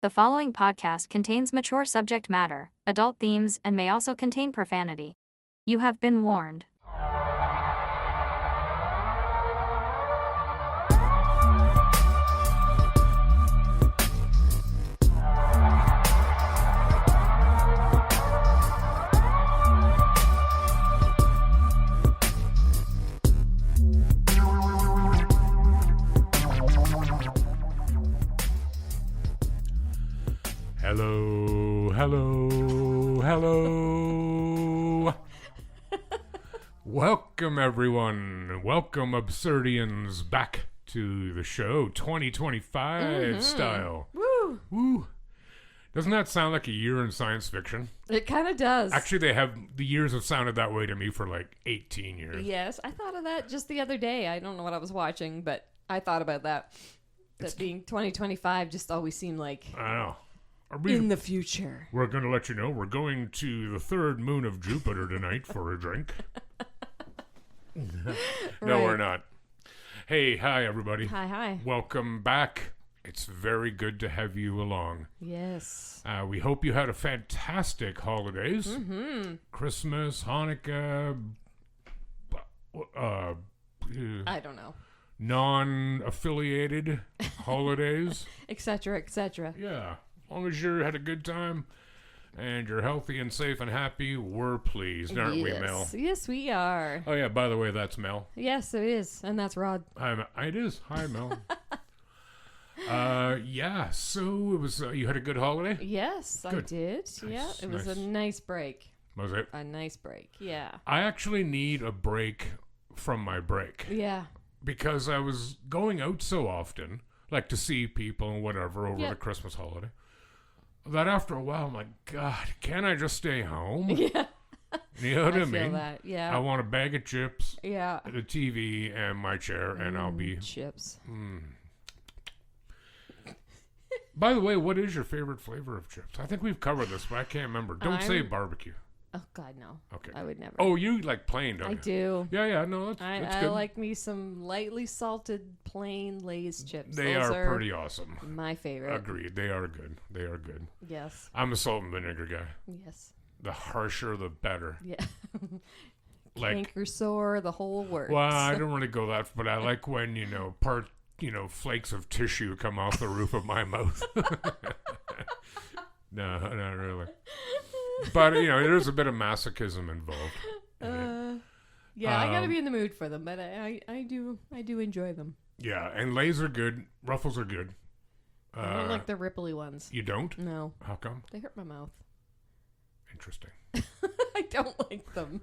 The following podcast contains mature subject matter, adult themes, and may also contain profanity. You have been warned. Hello. Welcome, everyone. Welcome, absurdians, back to the show, 2025 style. Woo. Doesn't that sound like a year in science fiction? It kind of does. Actually, the years have sounded that way to me for like 18 years. Yes, I thought of that just the other day. I don't know what I was watching, but I thought about that. That being 2025 just always seemed like I know. in the future. We're going to let you know we're going to the third moon of Jupiter tonight for a drink. No, Right. we're not. Hey, hi, everybody. Hi. Welcome back. It's very good to have you along. Yes. We hope you had a fantastic holidays. Mm-hmm. Christmas, Hanukkah, I don't know. non-affiliated holidays. Etc. Etc. Yeah. As long as you had a good time and you're healthy and safe and happy, we're pleased, aren't we, Mel? Yes, we are. Oh, yeah, by the way, that's Mel. Yes, it is. And that's Rod. Hi, it is. Hi, Mel. Yeah, so it was, you had a good holiday? Yes, I Good. did. Yeah, it was nice. a nice break. Was it? A nice break. Yeah. I actually need a break from my break. Yeah. Because I was going out so often, like to see people and whatever over the Christmas holiday, that after a while I'm like, God, can't I just stay home? Yeah. You know what I I mean? feel that. Yeah. I want a bag of chips, Yeah. the TV, and my chair, and I'll be... chips. By the way, what is your favorite flavor of chips? I think we've covered this, but I can't remember. Don't say barbecue. Oh God, no. Okay. I would never. Oh, you like plain, don't I you? do. Yeah, no, that's I good. like me some lightly salted plain Lay's chips. They Those are pretty awesome. my favorite. Agreed. They are good. Yes. I'm a salt and vinegar guy. Yes. The harsher, the better. Yeah. Like, Canker sore, the whole works. well, I don't really go that, but I like when, flakes of tissue come off the roof of my mouth. No, not really. But, there's a bit of masochism involved. Yeah, I gotta be in the mood for them, but I do enjoy them. Yeah, and Lay's are good. Ruffles are good. I don't like the ripply ones. You don't? No, How come? they hurt my mouth. Interesting. I don't like them.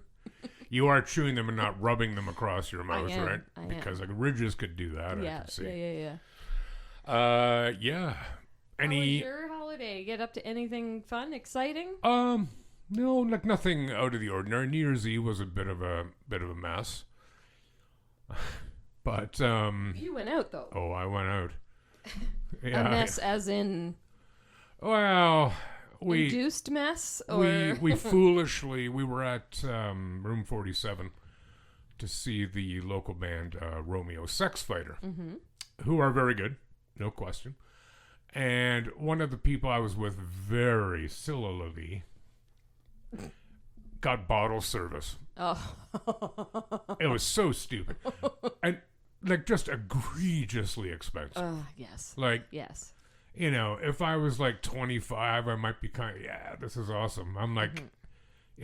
You are chewing them and not rubbing them across your mouth, am. right? I am. Because like ridges could do that, I Yeah, can see. yeah. Yeah. How was your holiday? Get up to anything fun, exciting? No, like nothing out of the ordinary. New Year's Eve was a bit of a mess. But You went out though. oh, I went out. A mess, as in Well, we induced mess, or we foolishly we were at room 47 to see the local band Romeo Sex Fighter, who are very good, no question. And one of the people I was with very sillily got bottle service. Oh. It was so stupid. And like just egregiously expensive. Yes. Like, Yes. if I was like 25, I might be kind of, this is awesome. I'm like,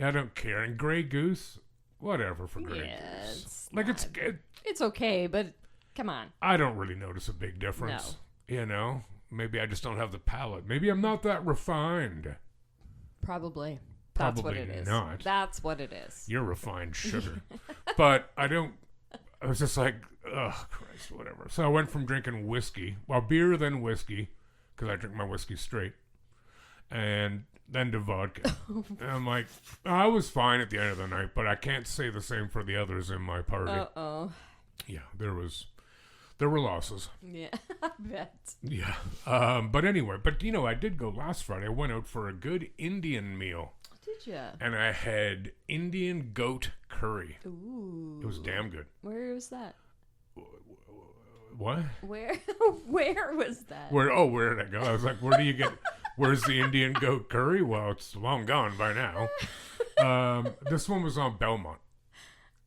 I don't care. And Grey Goose, whatever for Grey Goose. Like, it's good. It's okay, but come on. I don't really notice a big difference. Maybe I just don't have the palate. Maybe I'm not that refined. Probably. That's what Probably it is. not. That's what it is. You're refined sugar. But I was just like, oh, Christ, whatever. So I went from drinking whiskey, beer, then whiskey, because I drink my whiskey straight, and then to vodka. And I'm like, I was fine at the end of the night, but I can't say the same for the others in my party. Uh-oh. Yeah, there were losses. Yeah, I bet. Yeah. But anyway, I did go last Friday. I went out for a good Indian meal. Did ya? And I had Indian goat curry. Ooh. It was damn good. Where was that? What? Where? Where was that? Where did I go? I was like, where's the Indian goat curry? Well, it's long gone by now. This one was on Belmont.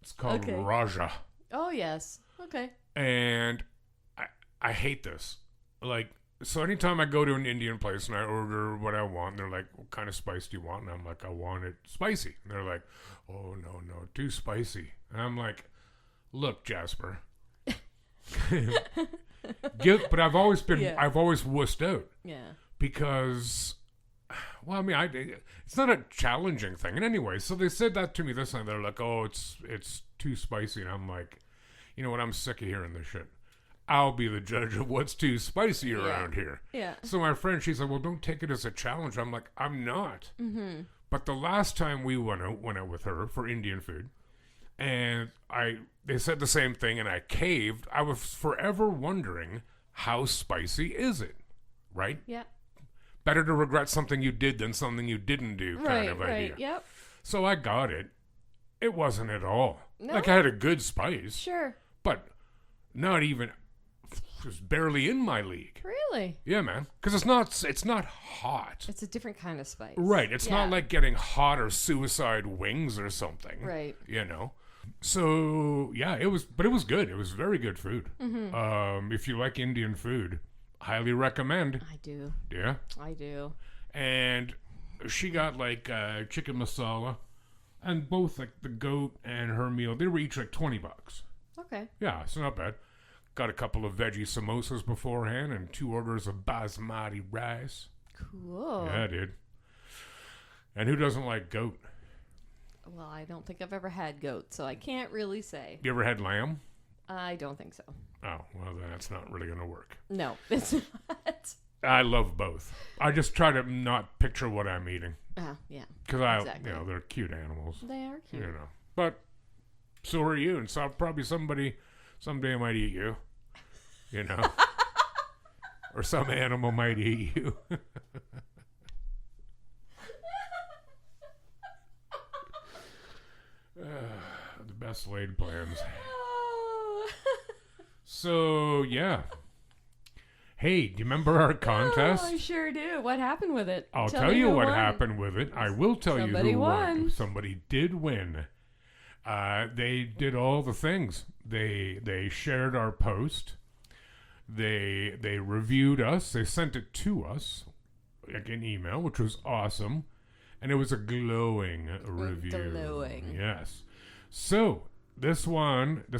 It's called Raja. Oh, yes. Okay. And I hate this. Like, so anytime I go to an Indian place and I order what I want, they're like, what kind of spice do you want? And I'm like, I want it spicy. And they're like, oh, no, too spicy. And I'm like, look, Jasper. But I've always wussed out. Yeah. Because, well, I mean, it's not a challenging thing. And anyway, so they said that to me this time. They're like, oh, it's too spicy. And I'm like, you know what? I'm sick of hearing this shit. I'll be the judge of what's too spicy around here. Yeah. So my friend, she's like, well, don't take it as a challenge. I'm like, I'm not. Mm-hmm. But the last time we went out with her for Indian food, and they said the same thing, and I caved. I was forever wondering, how spicy is it? Right? Yeah. Better to regret something you did than something you didn't do kind of idea. Right, yep. So I got it. It wasn't at all. No? Like, I had a good spice. Sure. But not even... just barely in my league. Really? Yeah, man. Because it's not hot. It's a different kind of spice. Right. It's not like getting hot or suicide wings or something. Right. You know? So, yeah, it was good. It was very good food. Mm-hmm. If you like Indian food, highly recommend. I do. Yeah? I do. And she got like chicken masala, and both like the goat and her meal, they were each like $20. Okay. Yeah, so not bad. Got a couple of veggie samosas beforehand and 2 orders of basmati rice. Cool. Yeah, dude. And who doesn't like goat? Well, I don't think I've ever had goat, so I can't really say. You ever had lamb? I don't think so. Oh, well, then that's not really going to work. No, it's not. I love both. I just try to not picture what I'm eating. Yeah. Because exactly. they're cute animals. They are cute. You know. But so are you, and so probably somebody someday might eat you. You know? Or some animal might eat you. The best laid plans. So, yeah. Hey, do you remember our contest? Oh, I sure do. What happened with it? I'll tell you who what won. happened with it. I will tell Somebody you who won. won. Somebody did win. They did all the things. They shared our post. They reviewed us. They sent it to us, like an email, which was awesome. And it was a glowing review. Glowing. Yes. So, this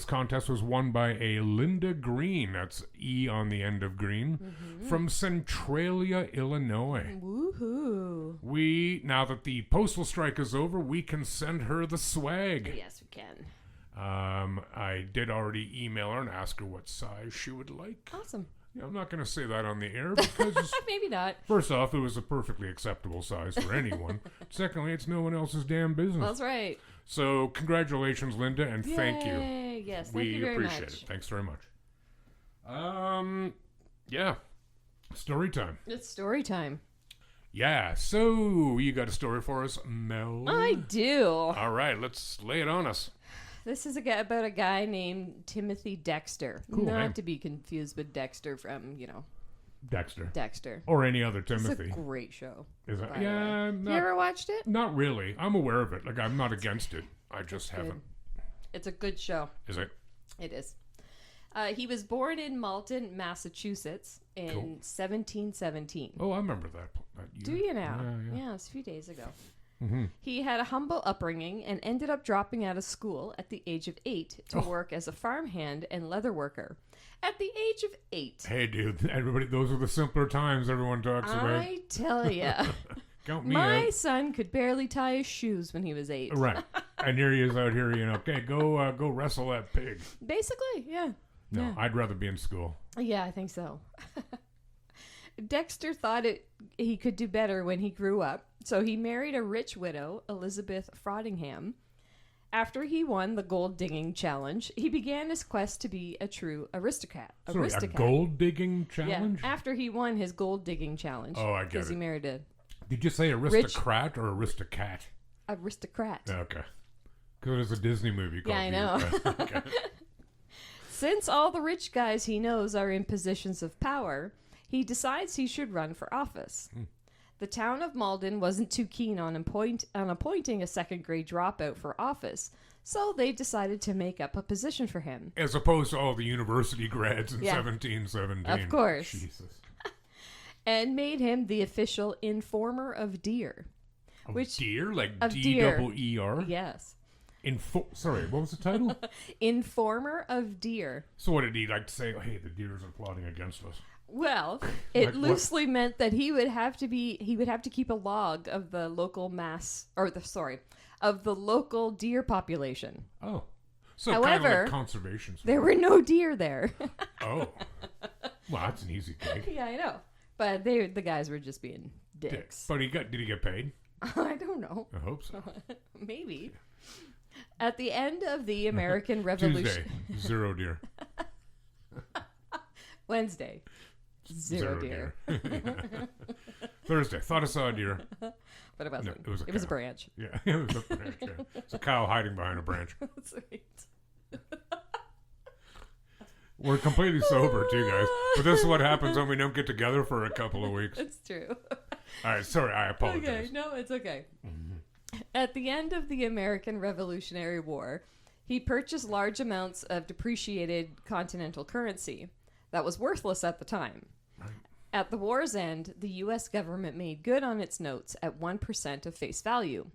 contest was won by a Linda Green. That's E on the end of green. Mm-hmm. From Centralia, Illinois. Woohoo. Now that the postal strike is over, we can send her the swag. Yes, we can. I did already email her and ask her what size she would like. Awesome. Yeah, I'm not going to say that on the air because... Maybe not. First off, it was a perfectly acceptable size for anyone. Secondly, it's no one else's damn business. That's right. So, congratulations, Linda, and thank you. Yes, thank you very much. We appreciate it. Thanks very much. Yeah. Story time. It's story time. Yeah, so you got a story for us, Mel? I do. All right, let's lay it on us. This is about a guy named Timothy Dexter. Cool Not name. to be confused with Dexter from, Dexter. Dexter. Or any other Timothy. It's a great show. Is it? by the Yeah. way. You ever watched it? Not really. I'm aware of it. Like, I'm not against it. I just haven't. It's a good show. Is it? It is. He was born in Malton, Massachusetts in 1717. Oh, I remember that year. Do you now? Yeah. It's a few days ago. Mm-hmm. He had a humble upbringing and ended up dropping out of school at the age of 8 to work as a farmhand and leather worker. At the age of 8. Hey, dude. Everybody, those are the simpler times everyone talks about. I tell ya. Count me My out. son could barely tie his shoes when he was 8. Right. And here he is out here, okay, go wrestle that pig. Basically, yeah. No, Yeah. I'd rather be in school. Yeah, I think so. Dexter thought he could do better when he grew up, so he married a rich widow, Elizabeth Frothingham. After he won the gold digging challenge, he began his quest to be a true aristocrat. Sorry, a gold digging challenge? Yeah, after he won his gold digging challenge. Oh, I get it. Because he married a Did you say aristocrat or aristocat? aristocrat. Okay. Because it was a Disney movie called Yeah, I know. Okay. Since all the rich guys he knows are in positions of power, he decides he should run for office. The town of Malden wasn't too keen on appointing a second-grade dropout for office, so they decided to make up a position for him. As opposed to all the university grads in Yeah. 1717. Of course. Jesus. And made him the official informer of deer. Deer? Like of deer. D-double-E-R? Yes. Sorry, what was the title? Informer of deer. So what did he like to say? Oh, hey, the deers are plotting against us. Well, it Like what? loosely meant that he would have to keep a log of the local of the local deer population. Oh. So kind of However, like conservation. There were no deer there. Oh. Well, that's an easy gig. Yeah, I know. But the guys were just being dicks. But did he get paid? I don't know. I hope so. Maybe. At the end of the American Revolution... Tuesday, 0 deer. Wednesday, zero deer. Thursday, thought I saw a deer. But it wasn't. No, it was a It was a cow. branch. Yeah, it was a branch. Yeah. It's a cow hiding behind a branch. That's right. We're completely sober too, guys. But this is what happens when we don't get together for a couple of weeks. It's true. All right, sorry, I apologize. Okay, no, it's okay. At the end of the American Revolutionary War, he purchased large amounts of depreciated continental currency that was worthless at the time. Right. At the war's end, the U.S. government made good on its notes at 1% of face value.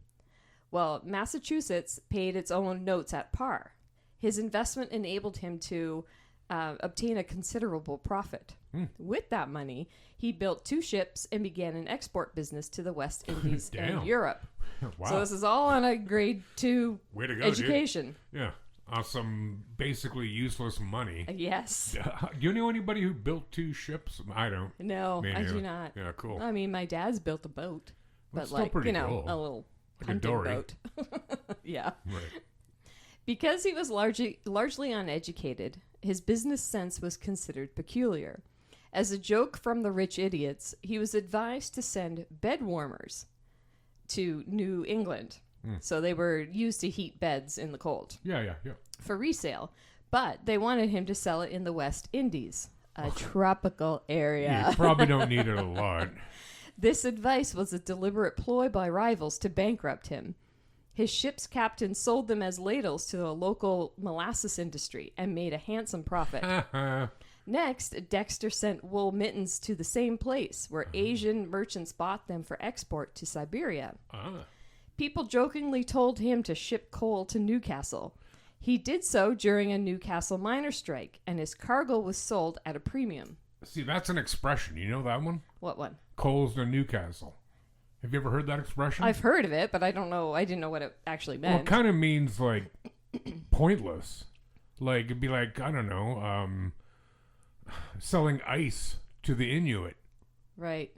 Well, Massachusetts paid its own notes at par. His investment enabled him to obtain a considerable profit. With that money, he built 2 ships and began an export business to the West Indies and Europe. Wow. So this is all on a grade 2 Way to go, education. Dude. Yeah. On some basically useless money. Yes. Do you know anybody who built 2 ships? I don't. No, Me I do neither. not. Yeah, cool. I mean, my dad's built a boat, That's but still pretty cool. a little Like a hunting dory. boat. Yeah. Right. Because he was largely uneducated, his business sense was considered peculiar. As a joke from the rich idiots, he was advised to send bed warmers to New England. So they were used to heat beds in the cold Yeah. for resale. But they wanted him to sell it in the West Indies, a tropical area. You probably don't need it a lot. This advice was a deliberate ploy by rivals to bankrupt him. His ship's captain sold them as ladles to the local molasses industry and made a handsome profit. Next, Dexter sent wool mittens to the same place where Asian merchants bought them for export to Siberia. People jokingly told him to ship coal to Newcastle. He did so during a Newcastle miners' strike, and his cargo was sold at a premium. See, that's an expression. You know that one? What one? Coals to Newcastle. Have you ever heard that expression? I've heard of it, but I didn't know what it actually Well, meant. it kind of means like pointless. Like it'd be like, I don't know, selling ice to the Inuit. Right.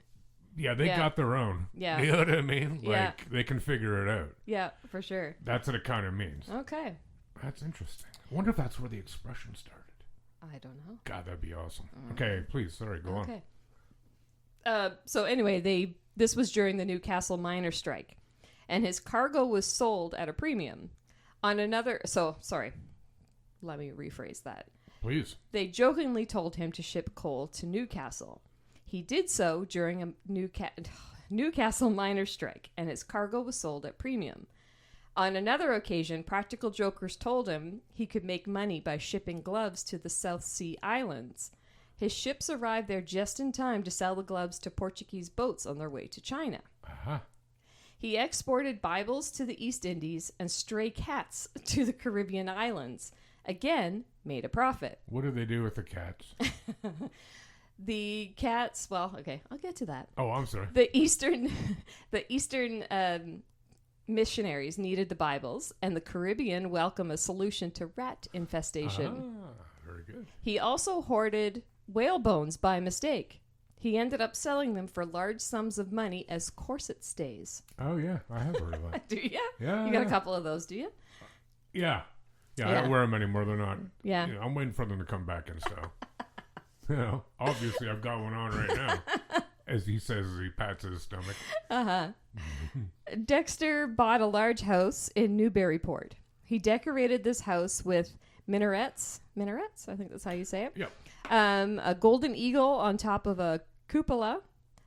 Yeah, they Yeah. got their own. Yeah. You know what I mean? Yeah. Like they can figure it out. Yeah, for sure. That's what it kind of means. Okay. That's interesting. I wonder if that's where the expression started. I don't know. God, that'd be awesome. Okay, please, sorry, go on. Okay. So anyway, this was during the Newcastle miners' strike, and his cargo was sold at a premium. Let me rephrase that. Please. They jokingly told him to ship coal to Newcastle. He did so during a Newcastle miners' strike, and his cargo was sold at premium. On another occasion, practical jokers told him he could make money by shipping gloves to the South Sea Islands. His ships arrived there just in time to sell the gloves to Portuguese boats on their way to China. Uh-huh. He exported Bibles to the East Indies and stray cats to the Caribbean islands. Again, made a profit. What do they do with the cats? The cats, well, okay, I'll get to that. Oh, I'm sorry. The Eastern missionaries needed the Bibles, and the Caribbean welcomed a solution to rat infestation. Very good. He also hoarded whale bones by mistake. He ended up selling them for large sums of money as corset stays. Oh, yeah, I have heard of that. Do you? Yeah. You got a couple of those, do you? Yeah. Yeah, I Yeah. don't wear them anymore. They're not. Yeah. You know, I'm waiting for them to come back in style. You know, obviously I've got one on right now. As he says as he pats his stomach. Dexter bought a large house in Newburyport. He decorated this house with minarets, I think that's how you say it. Yep. A golden eagle on top of a cupola,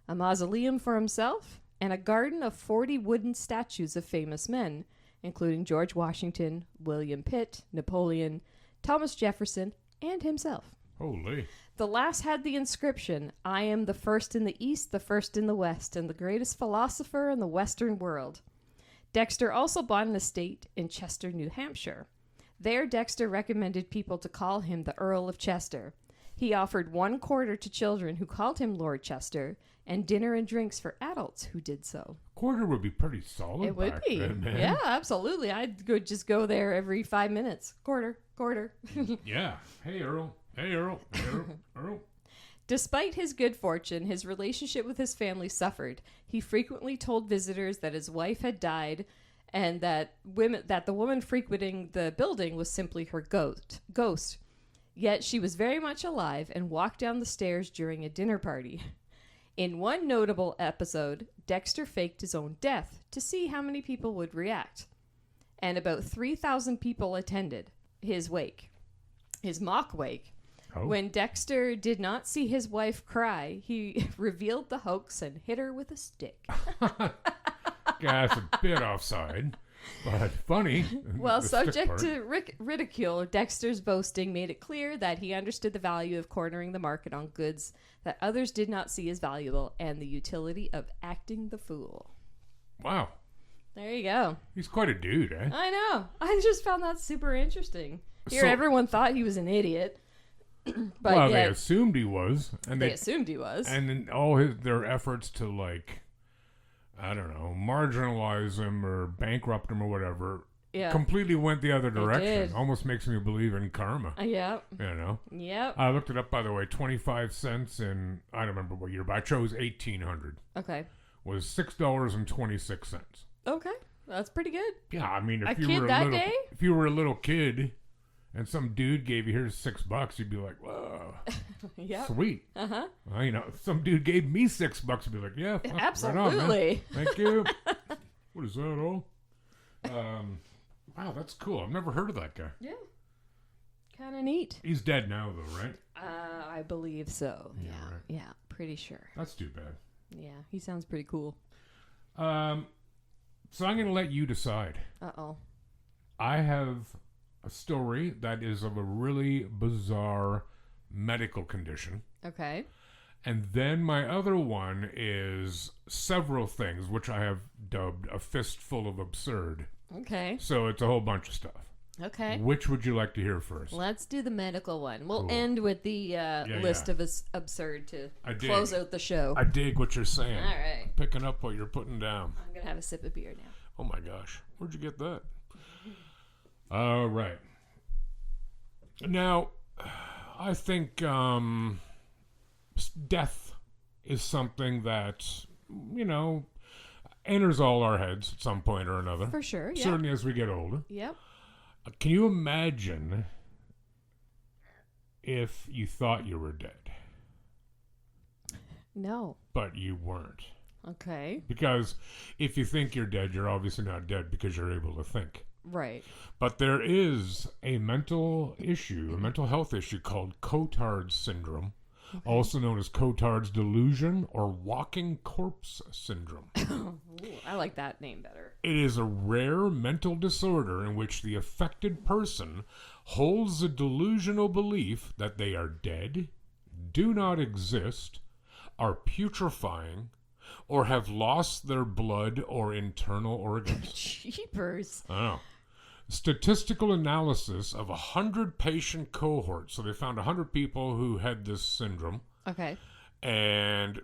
a mausoleum for himself, and a garden of 40 wooden statues of famous men, including George Washington, William Pitt, Napoleon, Thomas Jefferson, and himself. Holy. The last had the inscription, "I am the first in the East, the first in the West, and the greatest philosopher in the Western world." Dexter also bought an estate in Chester, New Hampshire. There, Dexter recommended people to call him the Earl of Chester. He offered 1 quarter to children who called him Lord Chester, and dinner and drinks for adults who did so. Quarter would be pretty solid. It would be. Then, man. Yeah, absolutely. I'd just go there every 5 minutes. Quarter. Yeah. Hey, Earl. Hey, Earl. Hey, Earl. Earl. Despite his good fortune, his relationship with his family suffered. He frequently told visitors that his wife had died and that the woman frequenting the building was simply her ghost. Yet she was very much alive and walked down the stairs during a dinner party. In one notable episode, Dexter faked his own death to see how many people would react. And about 3,000 people attended his mock wake. Oh. When Dexter did not see his wife cry, he revealed the hoax and hit her with a stick. Yeah, it's a bit offside, but funny. Well, The stick subject part. to ridicule, Dexter's boasting made it clear that he understood the value of cornering the market on goods that others did not see as valuable and the utility of acting the fool. Wow. There you go. He's quite a dude, eh? I know. I just found that super interesting. Here, So- everyone thought he was an idiot. But well, yet, they assumed he was, and they assumed he was. and then all their efforts to, like, I don't know, marginalize him or bankrupt him or whatever, Yeah. completely went the other direction. did. Almost makes me believe in karma. Yep. You know, Yep. I looked it up, by the way. 25 cents in, I don't remember what year, but I chose 1800. Okay. Was $6.26. Okay. That's pretty good. Yeah, I mean, A if you kid were that little, day? if you were a little kid, and some dude gave you, here's $6, you'd be like, whoa, Yep. sweet. Uh-huh. Well, you know, if some dude gave me $6, I'd be like, yeah, fuck, right on, man. Absolutely. Thank you. What is that all? Wow, that's cool. I've never heard of that guy. Yeah. Kind of neat. He's dead now, though, right? I believe so. Yeah, Yeah. right. Yeah. Pretty sure. That's too bad. Yeah. He sounds pretty cool. So I'm going to let you decide. Uh-oh. I have a story that is of a really bizarre medical condition. Okay. And then my other one is several things, which I have dubbed a fistful of absurd. Okay. So it's a whole bunch of stuff. Okay. Which would you like to hear first? Let's do the medical one. We'll Cool. end with the list yeah. of absurd to I dig. close out the show. I dig what you're saying. All right. Picking up what you're putting down. I'm going to have a sip of beer now. Oh my gosh. Where'd you get that? All right. Now, I think death is something that, you know, enters all our heads at some point or another. For sure. Yeah. Certainly as we get older. Yep. Can you imagine if you thought you were dead, No. but you weren't? Okay. Because if you think you're dead, you're obviously not dead because you're able to think. Right. But there is a mental issue, a mental health issue called Cotard syndrome, also known as Cotard's delusion or walking corpse syndrome. Ooh, I like that name better. It is a rare mental disorder in which the affected person holds a delusional belief that they are dead, do not exist, are putrefying, or have lost their blood or internal organs. Jeepers. Oh. Statistical analysis of 100 patient cohort. So they found 100 people who had this syndrome Okay. and,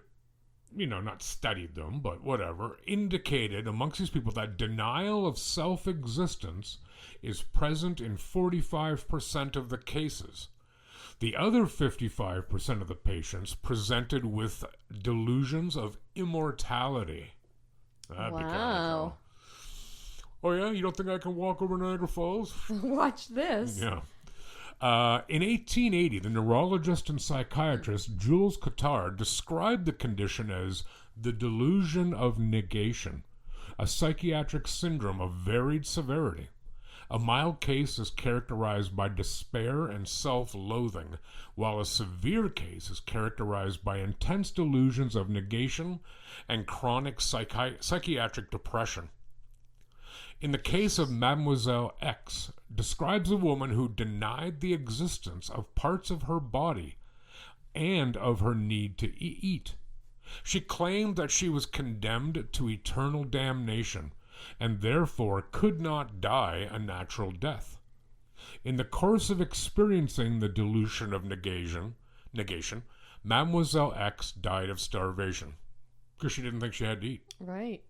you know, not studied them, but whatever, indicated amongst these people that denial of self-existence is present in 45% of the cases. The other 55% of the patients presented with delusions of immortality. That'd be kinda Wow. cool. Oh, yeah? You don't think I can walk over Niagara Falls? Watch this. Yeah. In 1880, the neurologist and psychiatrist Jules Cotard described the condition as the delusion of negation, a psychiatric syndrome of varied severity. A mild case is characterized by despair and self-loathing, while a severe case is characterized by intense delusions of negation and chronic psychiatric depression. In the case of Mademoiselle X, describes a woman who denied the existence of parts of her body and of her need to eat. She claimed that she was condemned to eternal damnation and therefore could not die a natural death. In the course of experiencing the delusion of negation, Mademoiselle X died of starvation because she didn't think she had to eat. Right.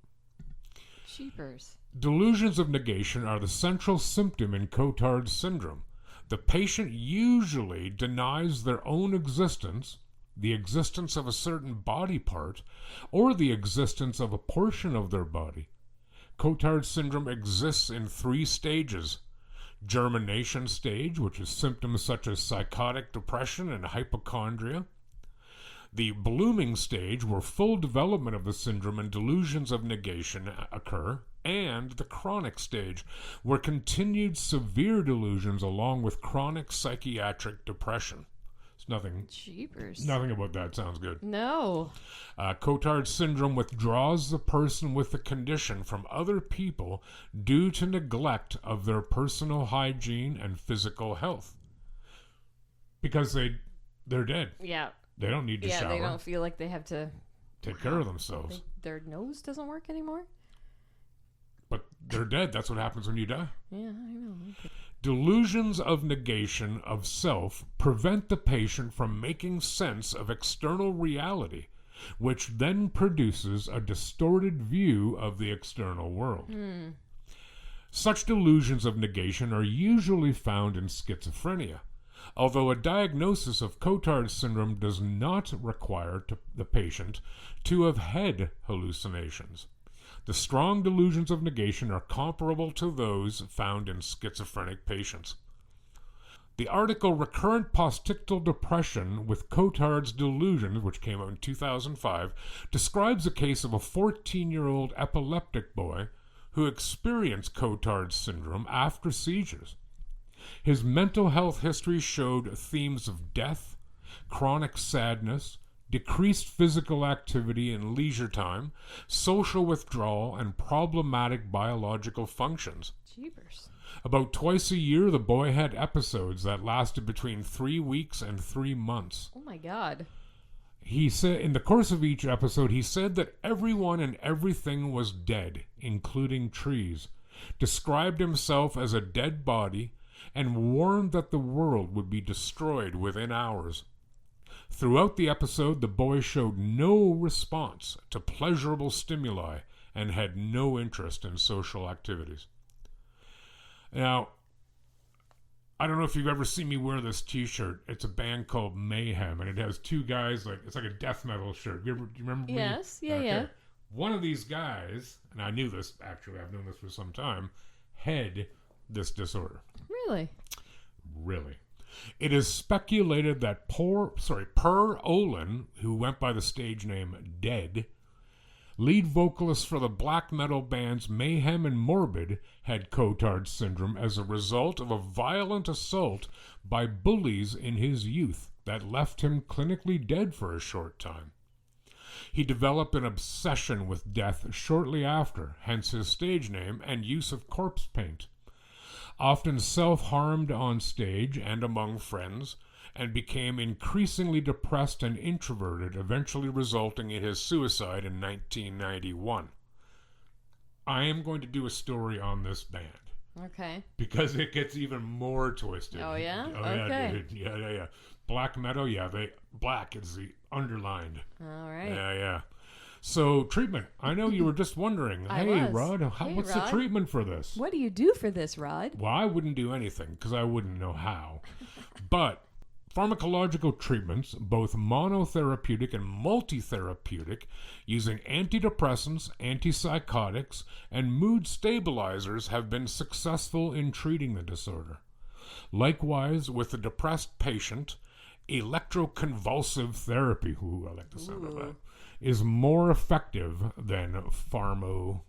Cheapers. Delusions of negation are the central symptom in Cotard's syndrome. The patient usually denies their own existence, the existence of a certain body part, or the existence of a portion of their body. Cotard's syndrome exists in 3 stages. Germination stage, which is symptoms such as psychotic depression and hypochondria. The blooming stage, where full development of the syndrome and delusions of negation occur, and the chronic stage, where continued severe delusions along with chronic psychiatric depression. It's nothing. Cheapers. Nothing about that sounds good. No. Cotard's syndrome withdraws the person with the condition from other people due to neglect of their personal hygiene and physical health. Because they're dead. Yeah. They don't need to shower. Yeah, they don't feel like they have to take care of themselves. Their nose doesn't work anymore? But they're dead. That's what happens when you die. Yeah, I know. Okay. Delusions of negation of self prevent the patient from making sense of external reality, which then produces a distorted view of the external world. Such delusions of negation are usually found in schizophrenia, although a diagnosis of Cotard's syndrome does not require the patient to have had hallucinations. The strong delusions of negation are comparable to those found in schizophrenic patients. The article Recurrent Postictal Depression with Cotard's Delusions, which came out in 2005, describes a case of a 14-year-old epileptic boy who experienced Cotard's syndrome after seizures. His mental health history showed themes of death, chronic sadness, decreased physical activity and leisure time, social withdrawal, and problematic biological functions. Jeepers. About twice a year, the boy had episodes that lasted between 3 weeks and 3 months. Oh my God. He said, in the course of each episode, he said that everyone and everything was dead, including trees, described himself as a dead body, and warned that the world would be destroyed within hours. Throughout the episode, the boy showed no response to pleasurable stimuli and had no interest in social activities. Now, I don't know if you've ever seen me wear this t-shirt. It's a band called Mayhem, and it has 2 guys, it's like a death metal shirt. Do you remember me? Yes, yeah, Okay. yeah. One of these guys, and I knew this, actually, I've known this for some time, had this disorder. Really? Really. It is speculated that Per Olin, who went by the stage name Dead, lead vocalist for the black metal bands Mayhem and Morbid, had Cotard's syndrome as a result of a violent assault by bullies in his youth that left him clinically dead for a short time. He developed an obsession with death shortly after, hence his stage name and use of corpse paint. Often self-harmed on stage and among friends, and became increasingly depressed and introverted, eventually resulting in his suicide in 1991. I am going to do a story on this band. Okay. Because it gets even more twisted. Oh, yeah? Oh, okay. yeah, dude. Yeah. Black metal, black is the underlined. All right. Yeah. So, treatment. I know you were just wondering. Hey, Rod, what's the treatment for this? What do you do for this, Rod? Well, I wouldn't do anything because I wouldn't know how. But pharmacological treatments, both monotherapeutic and multitherapeutic, using antidepressants, antipsychotics, and mood stabilizers have been successful in treating the disorder. Likewise, with the depressed patient, electroconvulsive therapy, I like the sound of that, is more effective than pharmotherapy.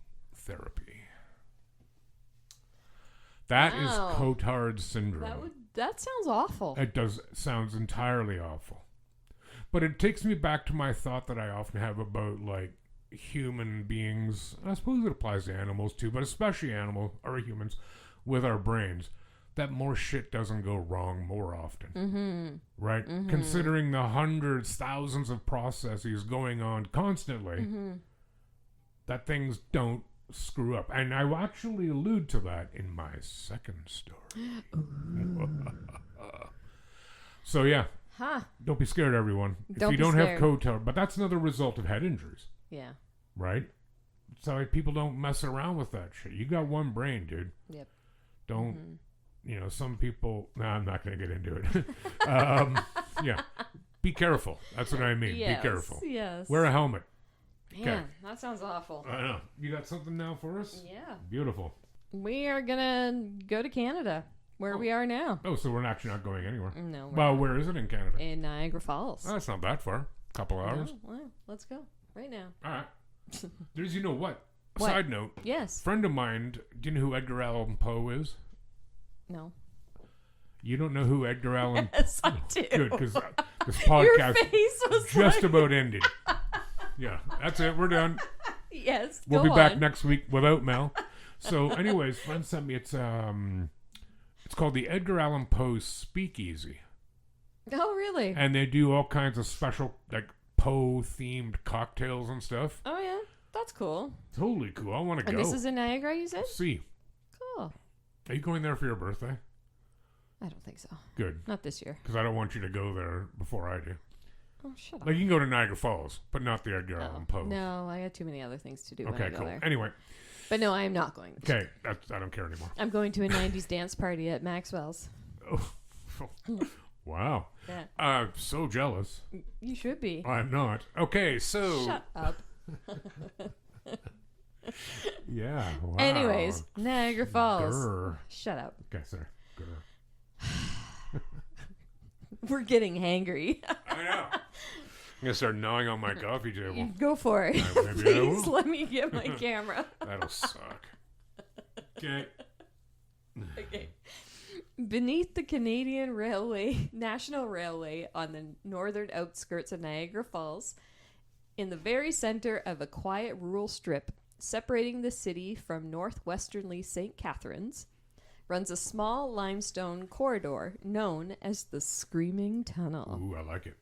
That is Wow. Cotard syndrome. That sounds awful. It does sounds entirely awful. But it takes me back to my thought that I often have about like human beings. I suppose it applies to animals too, but especially animal or humans with our brains. That more shit doesn't go wrong more often. Mm-hmm. Right? Mm-hmm. Considering the hundreds, thousands of processes going on constantly, Mm-hmm. that things don't screw up. And I actually allude to that in my second story. So yeah, Huh. don't be scared, everyone. Don't if be you don't have scared. Cotard, but that's another result of head injuries, Yeah. right? So like, people don't mess around with that shit. You got one brain, dude. Yep. Don't, Mm-hmm. you know, some people, I'm not going to get into it. Yeah. Be careful. That's what I mean. Yes. Be careful. Yes. Wear a helmet. Man, that sounds awful. I know. You got something now for us? Yeah. Beautiful. We are gonna go to Canada, where we are now. Oh, so we're actually not going anywhere. No. Well, where is it in Canada? in Niagara Falls. Oh, that's not that far. Couple hours. No? Well, let's go right now. All right. There's, you know what? What? Side note. Yes. Friend of mine, do you know who Edgar Allan Poe is? No. You don't know who Edgar Allan? Yes, I do. Good, because this Your podcast face was just like, about ended. Yeah, that's it. We're done. yes. We'll go be back on. next week without Mel. So, anyways, friend sent me. It's called the Edgar Allan Poe Speakeasy, Oh, really? and they do all kinds of special like Poe themed cocktails and stuff. Oh, yeah. That's cool. Totally cool. I want to And go. this is in Niagara, you said? See, Cool. are you going there for your birthday? I don't think so. Good, Not this year. because I don't want you to go there before I do. Oh, shut up. Like you can go to Niagara Falls, but not the Edgar Oh, Allan Poe. no, I got too many other things to do when I Okay, go cool. there. Anyway, But no, I am not going. okay, I don't care anymore. I'm going to a 90s dance party at Maxwell's. Oh, wow. Yeah. I'm so jealous. You should be. I'm not. Okay, so Shut up. yeah. Wow. Anyways, Niagara Falls. Grr. Shut up. Okay, sorry. Grr. We're getting hangry. I know. I'm gonna start gnawing on my coffee table. Go for it. Maybe I Please will. let me get my camera. That'll suck. Okay. Okay. Beneath the Canadian Railway, National Railway on the northern outskirts of Niagara Falls, in the very center of a quiet rural strip separating the city from northwesternly St. Catharines, runs a small limestone corridor known as the Screaming Tunnel. Ooh, I like it.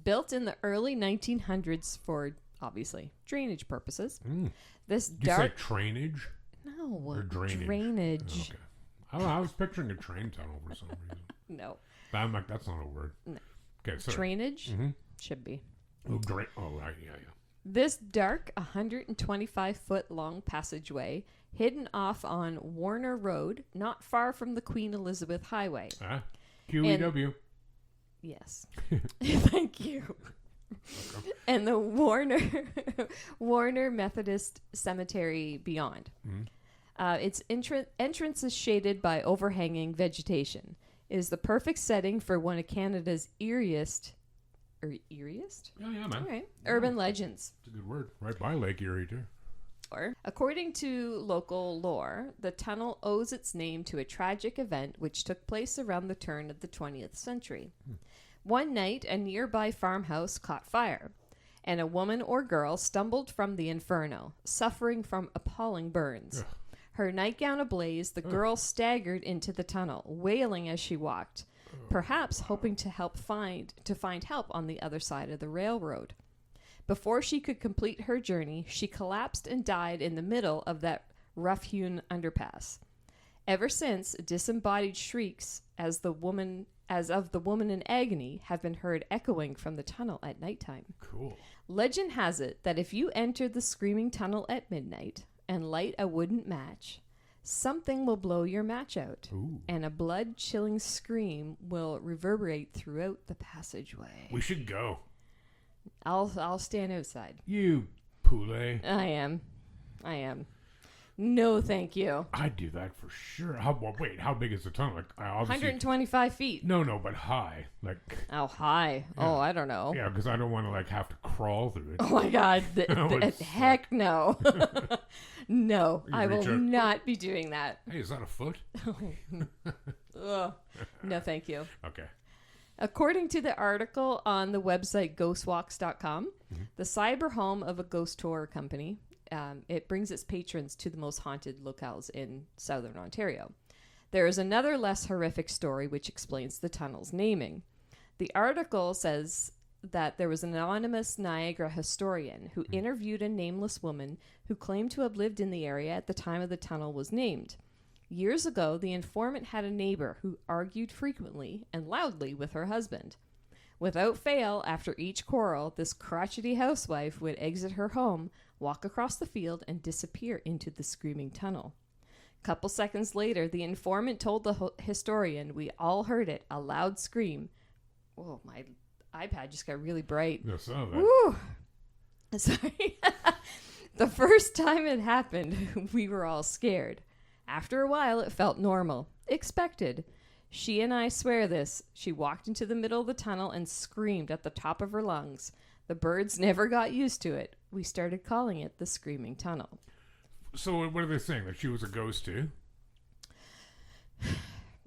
Built in the early 1900s for, obviously, drainage purposes, this Did you say dark... trainage? No, Or drainage? drainage. Okay. I don't know. I was picturing a train tunnel for some reason. No. But I'm like, that's not a word. No. Okay, sorry. Drainage? Mm-hmm. Should be. Oh, right. Yeah. This dark 125-foot long passageway, hidden off on Warner Road, not far from the Queen Elizabeth Highway. Ah, QEW. Yes. Thank you. And the Warner Methodist Cemetery beyond. Its entrance is shaded by overhanging vegetation. It is the perfect setting for one of Canada's eeriest? Yeah, man. All right. Urban legends. It's a good word. Right by Lake Erie, too. According to local lore, the tunnel owes its name to a tragic event which took place around the turn of the 20th century. One night, a nearby farmhouse caught fire, and a woman or girl stumbled from the inferno, suffering from appalling burns. Ugh. Her nightgown ablaze, the girl staggered into the tunnel, wailing as she walked, perhaps hoping to find help on the other side of the railroad. Before she could complete her journey, she collapsed and died in the middle of that rough-hewn underpass. Ever since, disembodied shrieks as of the woman in agony have been heard echoing from the tunnel at nighttime. Cool. Legend has it that if you enter the Screaming Tunnel at midnight and light a wooden match, something will blow your match out, Ooh. and a blood-chilling scream will reverberate throughout the passageway. We should go. I'll stand outside. You poulet. I am. No, thank you. I'd do that for sure. Wait, how big is the tunnel? Like, obviously, 125 feet. No, but high. Like, How high? Yeah. Oh, I don't know. yeah, because I don't want to like have to crawl through it. Oh my God. would Heck no. No, You I will reach out- not be doing that. Hey, is that a foot? Ugh. No, thank you. Okay. According to the article on the website ghostwalks.com, the cyber home of a ghost tour company, it brings its patrons to the most haunted locales in southern Ontario. There is another less horrific story which explains the tunnel's naming. The article says that there was an anonymous Niagara historian who interviewed a nameless woman who claimed to have lived in the area at the time of the tunnel was named. Years ago, the informant had a neighbor who argued frequently and loudly with her husband. Without fail, after each quarrel, this crotchety housewife would exit her home, walk across the field, and disappear into the screaming tunnel. Couple seconds later, the informant told the historian, "We all heard it, a loud scream." Oh, my iPad just got really bright. Yeah, so that. Woo! Sorry. The first time it happened, we were all scared. After a while, it felt normal, expected. She and I swear this. She walked into the middle of the tunnel and screamed at the top of her lungs. The birds never got used to it. We started calling it the Screaming Tunnel. So what are they saying? That she was a ghost too?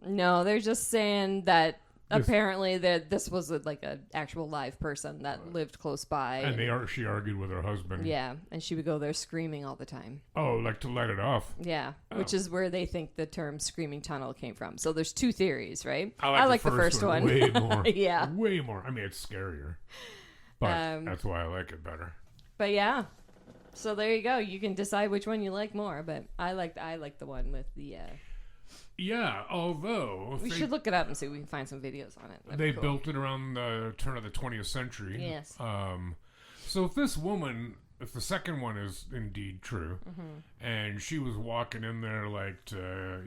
No, they're just saying that This- apparently this was like an actual live person that lived close by. And she argued with her husband. Yeah, and she would go there screaming all the time. Oh, like to let it off. Yeah, which Oh. is where they think the term screaming tunnel came from. So there's two theories, right? I like the first one. way more. Yeah. Way more. I mean, it's scarier. But that's why I like it better. But yeah. So there you go. You can decide which one you like more, but I like the one with the Yeah, although we should look it up and see if we can find some videos on it. That'd they be cool. built it around the turn of the 20th century. Yes. So if this woman, if the second one is indeed true, and she was walking in there like to,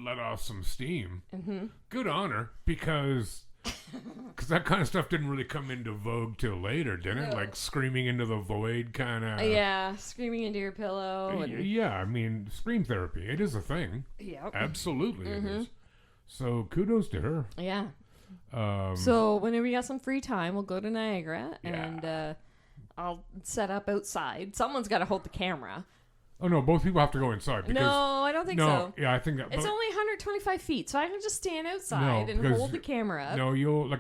let off some steam, good on her, because that kind of stuff didn't really come into vogue till later, didn't it? No. Like screaming into the void kind of. Yeah, screaming into your pillow. And, Yeah, I mean, scream therapy, it is a thing. yeah. Absolutely it is. So kudos to her. Yeah. Um, So whenever you got some free time, we'll go to Niagara Yeah. and I'll set up outside. Someone's got to hold the camera. oh no, both people have to go inside. Because, No, I don't think no, so. yeah, I think that. It's but- only 125 feet, so I can just stand outside and because- hold the camera up. No,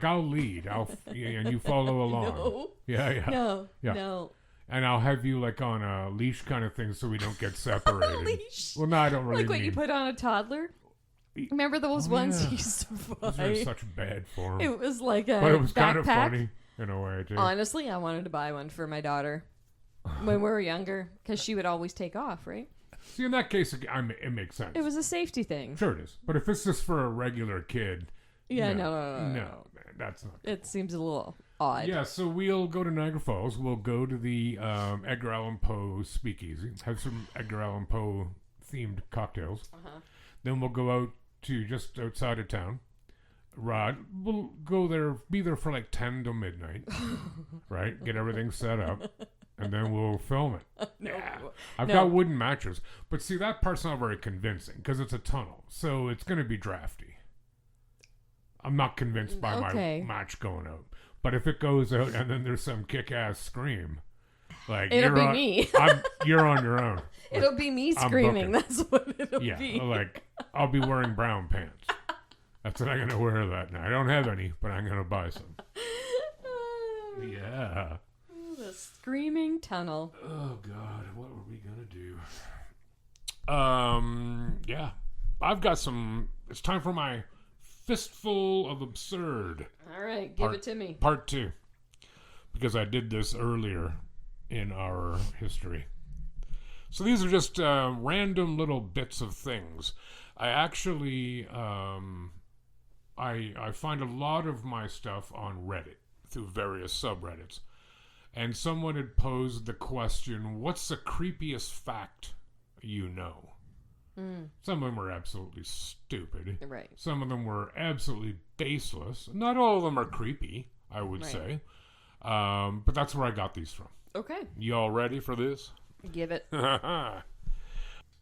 I'll lead. And you follow along. No. Yeah. No, Yeah. no. And I'll have you like on a leash kind of thing so we don't get separated. Leash. Well, no, I don't really Like what mean. you put on a toddler? Remember those ones yeah. you used to Those are buy? such bad form. It was like a But it was backpack. kind of funny in a way too. Honestly, I wanted to buy one for my daughter when we were younger because she would always take off, right? See, in that case, it makes sense. It was a safety thing. Sure it is. But if it's just for a regular kid, Yeah, no, no. man, that's not. It seems a little odd. Yeah, so we'll go to Niagara Falls. We'll go to the Edgar Allan Poe Speakeasy. Have some Edgar Allan Poe themed cocktails. Then we'll go out to just outside of town. We'll go there, be there for like 10 to midnight. Right? Get everything set up. And then we'll film it. Yeah. I've got wooden mattress. But see, that part's not very convincing because it's a tunnel. So it's going to be drafty. I'm not convinced by my match going out. But if it goes out and then there's some kick-ass scream, like It'll be me. You're on your own. It'll be me I'm screaming. booking. That's what it'll Yeah, be. like I'll be wearing brown pants. That's what I'm gonna wear that night. I don't have any, but I'm gonna buy some. Yeah. The screaming tunnel. Oh God, what were we gonna do? Yeah, I've got some. It's time for my fistful of absurd. All right, give it to me. Part 2, because I did this earlier in our history. So these are just random little bits of things. I actually I find a lot of my stuff on Reddit through various subreddits. And someone had posed the question, what's the creepiest fact you know? Some of them were absolutely stupid. Right. Some of them were absolutely baseless. Not all of them are creepy, I would say. But that's where I got these from. Okay. You all ready for this? Give it.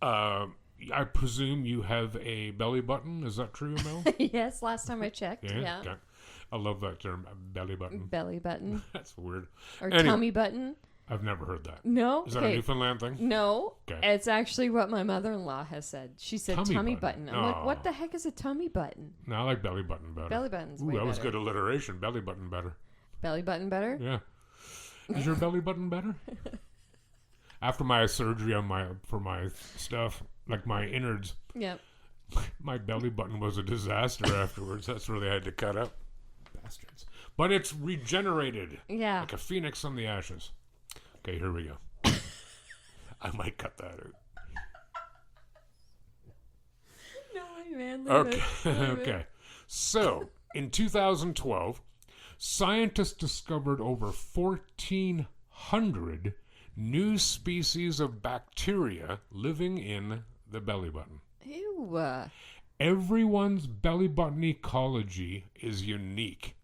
I presume you have a belly button. Is that true, Mel? Yes, last time I checked. Yeah. Okay. I love that term, belly button. Belly button. That's weird. Or Anyway. tummy button. I've never heard that. No. Is that a Newfoundland thing? No. Okay. It's actually what my mother-in-law has said. She said tummy button. I'm like, Oh. what the heck is a tummy button? No, I like belly button better. Belly button's Ooh, way that was better. good alliteration. Belly button better. Belly button better? Yeah. Is your belly button better? After my surgery for my stuff, like my innards, Yep. my belly button was a disaster afterwards. That's where they had to cut up. Bastards. But it's regenerated. Yeah. Like a phoenix from the ashes. Okay, here we go. I might cut that out. No, man. Okay. Okay. So, in 2012, scientists discovered over 1,400 new species of bacteria living in the belly button. Ew. Everyone's belly button ecology is unique.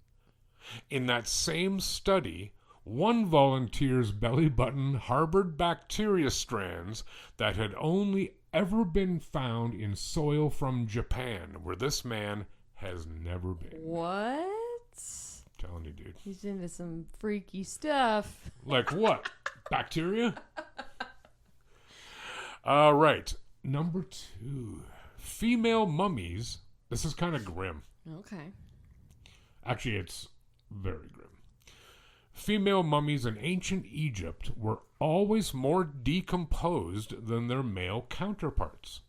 In that same study, one volunteer's belly button harbored bacteria strands that had only ever been found in soil from Japan, where this man has never been. What? Telling you, dude. He's into some freaky stuff. Like what? Bacteria? All right. Number 2. Female mummies. This is kind of grim. Okay. Actually, it's very grim. Female mummies in ancient Egypt were always more decomposed than their male counterparts.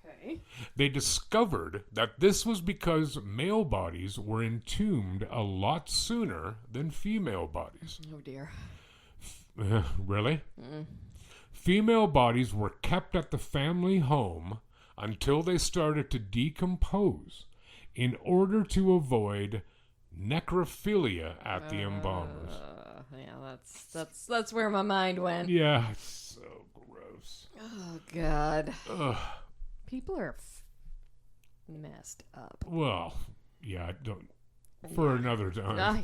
Okay. They discovered that this was because male bodies were entombed a lot sooner than female bodies. Oh, dear. Really? Female bodies were kept at the family home until they started to decompose in order to avoid necrophilia at the embalmers. Yeah, that's where my mind went. Yeah, it's so gross. Oh, God. Ugh. People are messed up. Well, yeah, don't. For another time.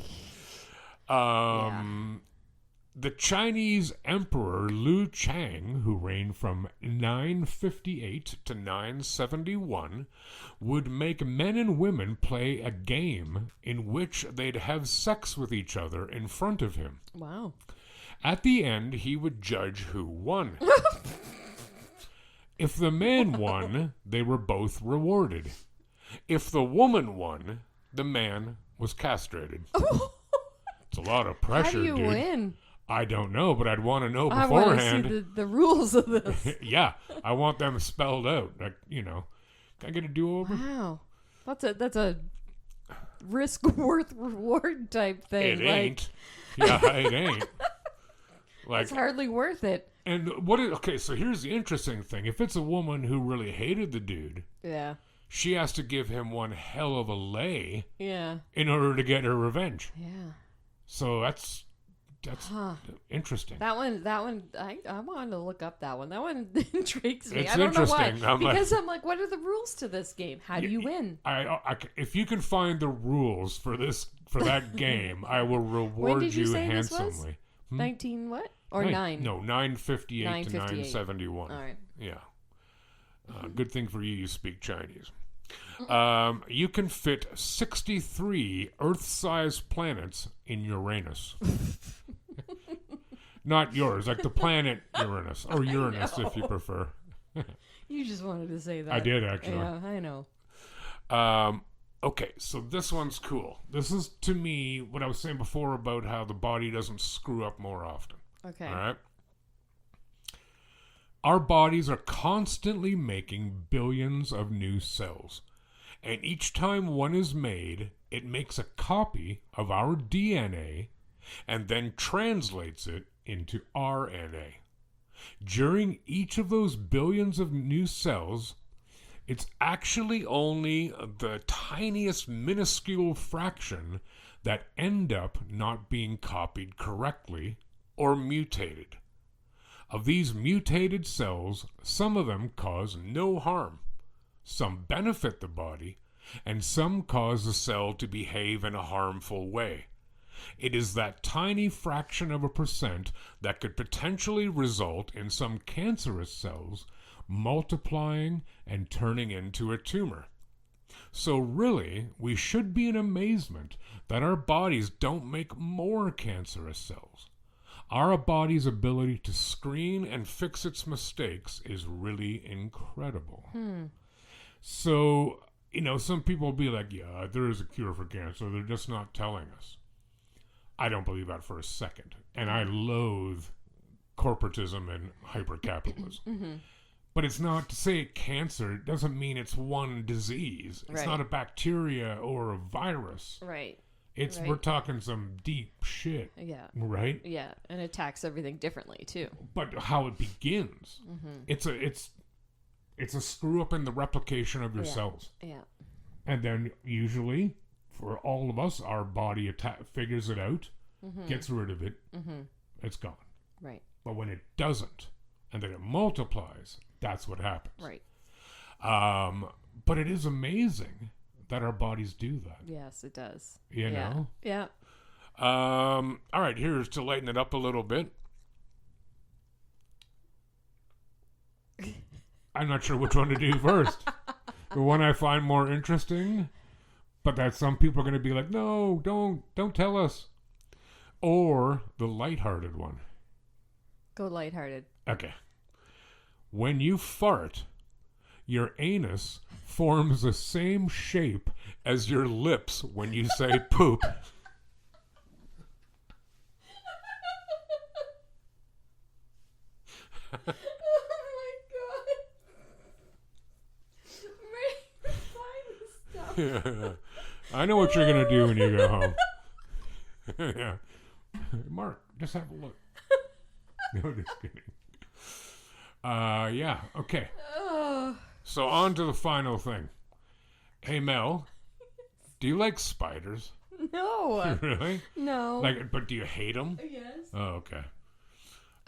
The Chinese Emperor Liu Chang, who reigned from 958 to 971, would make men and women play a game in which they'd have sex with each other in front of him. Wow. At the end, he would judge who won. If the man won, they were both rewarded. If the woman won, the man was castrated. It's a lot of pressure, How do you dude. win? I don't know, but I'd want to know I beforehand. want to see the rules of this. Yeah, I want them spelled out. Like, you know, can I get a do-over? Wow. That's a risk worth reward type thing. It ain't. Yeah, it ain't. Like, It's hardly worth it. and okay, so here's the interesting thing. If it's a woman who really hated the dude, Yeah. she has to give him one hell of a lay Yeah. in order to get her revenge. Yeah. So that's Huh. interesting. That one, I wanted to look up that one. That one intrigues me. It's I don't know interesting. why. I'm like- Because I'm like, what are the rules to this game? How do you win? If you can find the rules for that game, I will reward did you say this was? handsomely. 19 what? Or 9? No, 958 to 958. 971. All right. Yeah. Good thing for you, you speak Chinese. You can fit 63 Earth-sized planets in Uranus. Not yours, like the planet Uranus, or Uranus if you prefer. You just wanted to say that. I did, actually. Yeah, I know. Okay, so this one's cool. This is, to me, what I was saying before about how the body doesn't screw up more often. Okay. All right? Our bodies are constantly making billions of new cells. And each time one is made, it makes a copy of our DNA and then translates it into RNA. During each of those billions of new cells, it's actually only the tiniest minuscule fraction that end up not being copied correctly or mutated. Of these mutated cells, some of them cause no harm. Some benefit the body, and some cause the cell to behave in a harmful way. It is that tiny fraction of a percent that could potentially result in some cancerous cells multiplying and turning into a tumor. So really, we should be in amazement that our bodies don't make more cancerous cells. Our body's ability to screen and fix its mistakes is really incredible. So, some people will be like, yeah, there is a cure for cancer. They're just not telling us. I don't believe that for a second. And I loathe corporatism and hypercapitalism. But it's not to say cancer. It doesn't mean it's one disease. It's not a bacteria or a virus. Right. We're talking some deep shit. Yeah. Right? Yeah. And it attacks everything differently too. But how it begins, it's a screw up in the replication of your cells. Yeah. And then usually, for all of us, our body figures it out, gets rid of it, it's gone. Right. But when it doesn't, and then it multiplies, that's what happens. Right. But it is amazing that our bodies do that. Yes, it does. You know? Yeah. All right, here's to lighten it up a little bit. I'm not sure which one to do first. The one I find more interesting, but that some people are going to be like, no, don't tell us. Or the lighthearted one. Go lighthearted. Okay. When you fart, your anus forms the same shape as your lips when you say poop. Oh my god. Yeah. I know what you're going to do when you go home. Yeah. Mark, just have a look. No, just kidding. Yeah, okay. So on to the final thing. Hey, Mel, do you like spiders? No. Really? No. But do you hate them? Yes. Oh, okay.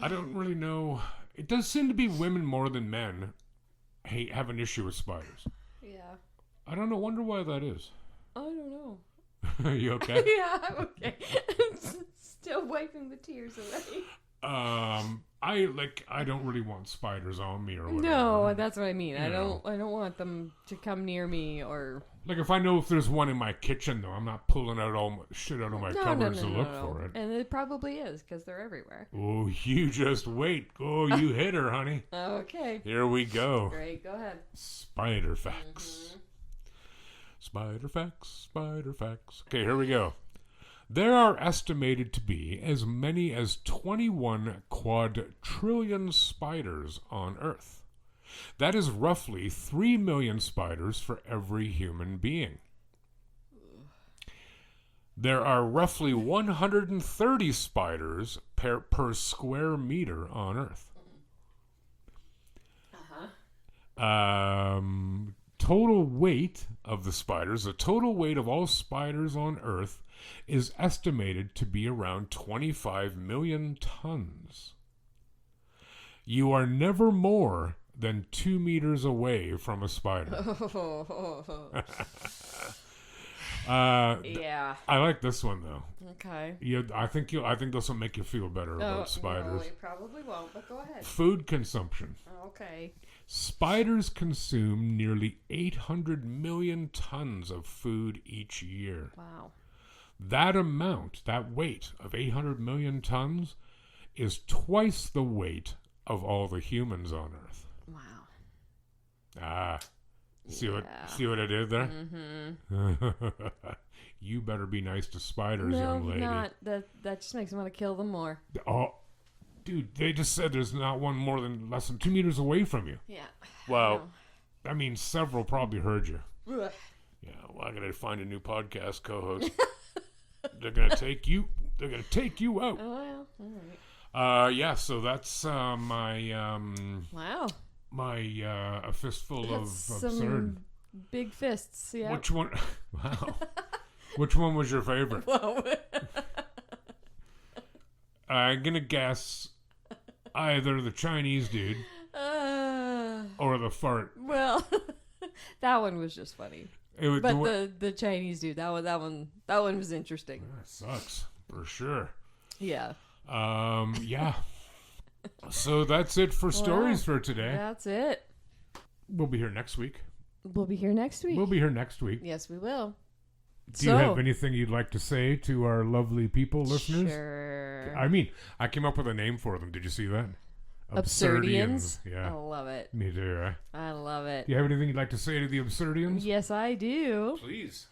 I don't really know. It does seem to be women more than men have an issue with spiders. Yeah. I don't know. Wonder why that is. don't know. You okay? Yeah, I'm okay. Still wiping the tears away. I don't really want spiders on me or whatever. No, that's what I mean. I don't want them to come near me or. Like if I know if there's one in my kitchen, though, I'm not pulling out all my shit out of my cupboards to look for it. And it probably is because they're everywhere. Oh, you just wait. Oh, you hit her, honey. Okay. Here we go. Great, go ahead. Spider facts. Spider facts. Spider facts. Okay, here we go. There are estimated to be as many as 21 quadrillion spiders on Earth. That is roughly 3 million spiders for every human being. There are roughly 130 spiders per square meter on Earth. Total weight of the spiders, the total weight of all spiders on Earth is estimated to be around 25 million tons. You are never more than 2 meters away from a spider. Yeah. I like this one though. Okay. I think this will make you feel better about spiders. No, it probably won't, but go ahead. Food consumption. Okay. Spiders consume nearly 800 million tons of food each year. Wow. That amount, that weight of 800 million tons, is twice the weight of all the humans on Earth. Wow. See what I did there? Mm-hmm. You better be nice to spiders, young lady. No, not. That just makes me want to kill them more. Oh, dude, they just said there's not one less than 2 meters away from you. Yeah. Well, I mean, several probably heard you. Ugh. Yeah, well, I gotta find a new podcast co-host. They're gonna take you. They're gonna take you out. Oh well, all right. Yeah. So that's my Wow. My a fistful That's of some absurd. Big fists. Yeah. Which one? Wow. Which one was your favorite? Whoa. I'm gonna guess either the Chinese dude or the fart. Well, that one was just funny. But the Chinese dude, that one was interesting. That sucks for sure. Yeah. Yeah. So that's it for stories for today. That's it. we'll be here next week. We'll be here next week. We'll be here next week. Yes, we will. Do you have anything you'd like to say to our lovely people, listeners? Sure. I mean, I came up with a name for them. Did you see that? Absurdians? Yeah. I love it. Me too, right? I love it. Do you have anything you'd like to say to the Absurdians? Yes, I do. Please.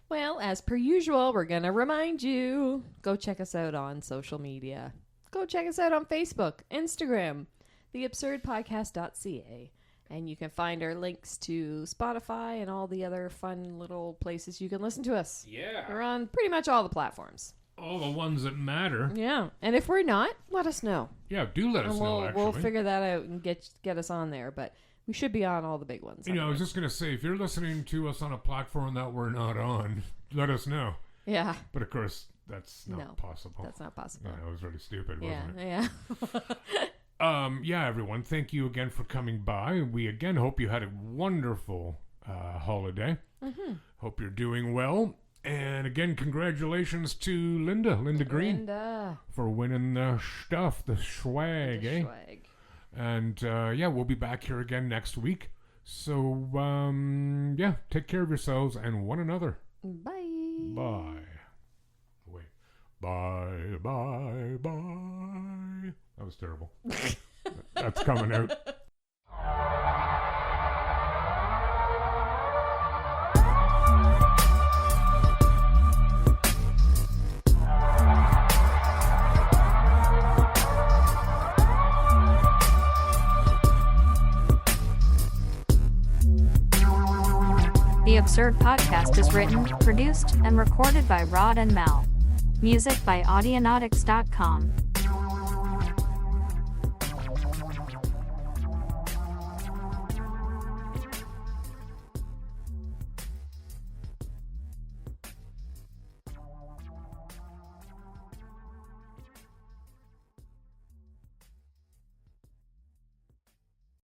Well, as per usual, we're going to remind you, go check us out on social media. Go check us out on Facebook, Instagram, theabsurdpodcast.ca. And you can find our links to Spotify and all the other fun little places you can listen to us. Yeah. We're on pretty much all the platforms. All the ones that matter. Yeah. And if we're not, let us know. Yeah, do let us know, actually. We'll figure that out and get us on there. But we should be on all the big ones. You know, I was just going to say, if you're listening to us on a platform that we're not on, let us know. Yeah. But of course, that's not possible. That's not possible. Yeah, it was really stupid, wasn't it? Yeah. Yeah, everyone, thank you again for coming by. We again hope you had a wonderful holiday. Mm-hmm. Hope you're doing well. And again, congratulations to Linda Green, for winning the stuff, the swag, Swag. And yeah, we'll be back here again next week. So yeah, take care of yourselves and one another. Bye. Bye. Wait. Bye. That was terrible. That's coming out. The Absurd Podcast is written, produced, and recorded by Rod and Mel. Music by Audionautics.com.